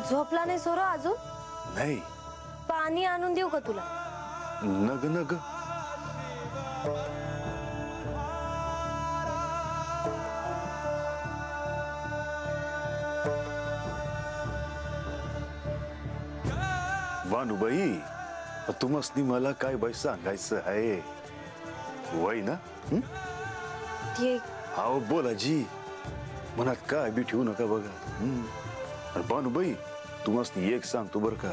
झोपला नाही सोरो अजून? नाही. पाणी आणून देऊ का तुला? नग नग. भानुबाई, तुम्हाला मला काय बाई सांगायचं आहे वय ना? आओ बोला जी, मनात काय बी ठेवू नका बघा. भानुबाई, तुम्हाला एक सांगतो बर का,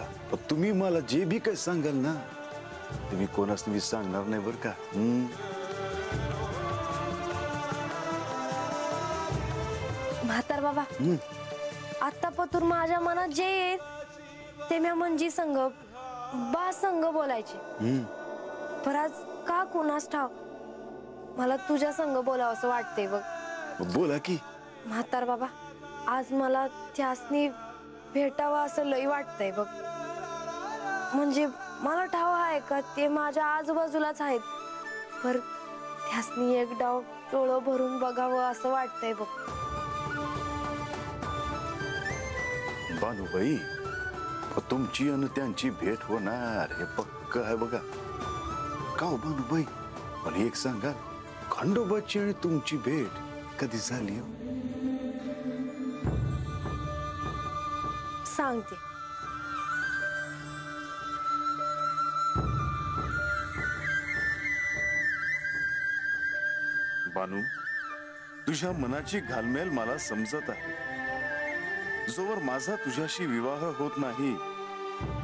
तुम्ही मला जे बी काय सांगाल ना, तुम्ही कोणास मी सांगणार नाही बर का. म्हातार बाबा, आता पतूर माझ्या मनात जे येईल ते मी मंजी संग बा संग बोलायचे. पर आज का कोणास ठाव मला तुझ्या संग बोलावं असं वाटतंय बघ. बोला की. म्हातार बाबा, आज मला त्यासनी भेटावं असं लई वाटतंय बघ. म्हणजे मला ठाव आहे का ते माझ्या आजूबाजूलाच आहेत, पर त्यासनी एक डाव डोळं भरून बघावं असं वाटतंय बघ. भानुबाई, तुमची आणि त्यांची भेट होणार हे पक्क आहे बघा. का हो भानुबाई, मला एक सांगा, खंडोबाची आणि तुमची भेट कधी झाली? सांगते. बानू, तुझ्या मनाची घालमेल मला समजत आहे. जोवर माझा तुझ्याशी विवाह होत नाही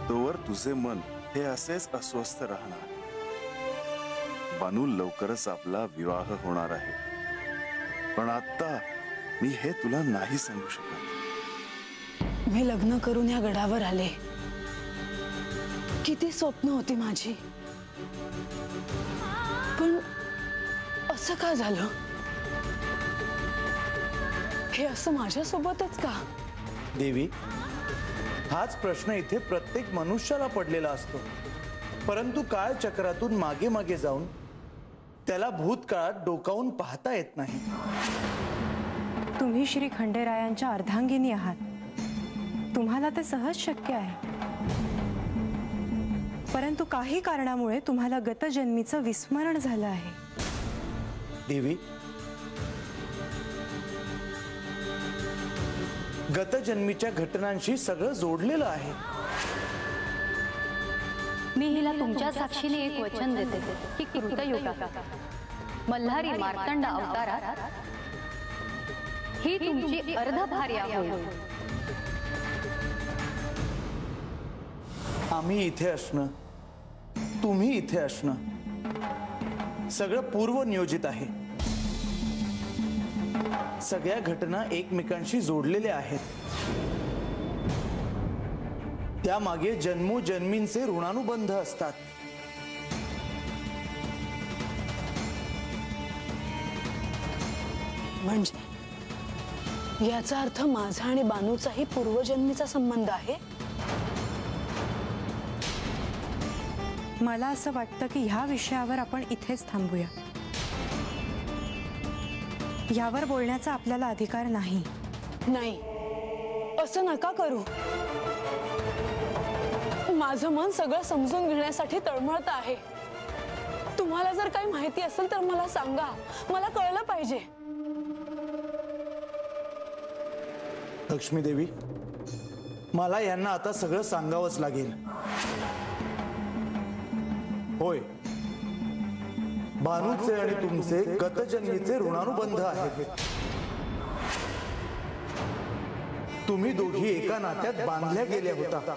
तोवर तुझे मन हे असेच अस्वस्थ राहणार. बानू, लवकरच आपला विवाह होणार आहे, पण आता मी हे तुला नाही सांगू शकत. मी लग्न करून या गडावर आले. किती स्वप्न होती माझी, पण असं का झालं? हे असं माझ्यासोबतच का? देवी, हाच प्रश्न इथे प्रत्येक मनुष्याला पडलेला असतो, परंतु काळ चक्रातून मागे मागे जाऊन त्याला भूतकाळात डोकावून पाहता येत नाही. तुम्ही श्री खंडेरायांच्या अर्धांगिनी आहात, तुम्हाला ते सहज शक्य आहे. परंतु काही कारणामुळे तुम्हाला गतजन्मीचं विस्मरण झालं आहे. देवी, गतजन्मीच्या घटनांशी सगळं जोडलेलं आहे. मी हिला तुमच्या साक्षीने एक वचन देते की कृतयुगात मल्हारी मार्तंड अवतारात ही तुमची अर्धभार्या होईल. आम्ही इथे असणं, तुम्ही इथे असणं सगळं पूर्व नियोजित आहे. सगळ्या घटना एकमेकांशी जोडलेल्या आहेत. त्यामागे जन्मोजन्मींचे ऋणानुबंध असतात. म्हणजे याचा अर्थ माझा आणि बानूचाही पूर्वजन्मीचा संबंध आहे. मला असं वाटतं की ह्या विषयावर आपण इथेच थांबूया. यावर बोलण्याचा आपल्याला अधिकार नाही. नाही, असं नका करू. माझं मन सगळं समजून घेण्यासाठी तळमळत आहे. तुम्हाला जर काही माहिती असेल तर मला सांगा, मला कळलं पाहिजे. लक्ष्मी देवी, मला यांना आता सगळं सांगावंच लागेल. होय, भानूचे आणि तुमचे गतजन्मीचे ऋणानुबंध आहेत. तुम्ही दोघी एका नात्यात बांधल्या गेल्या होता.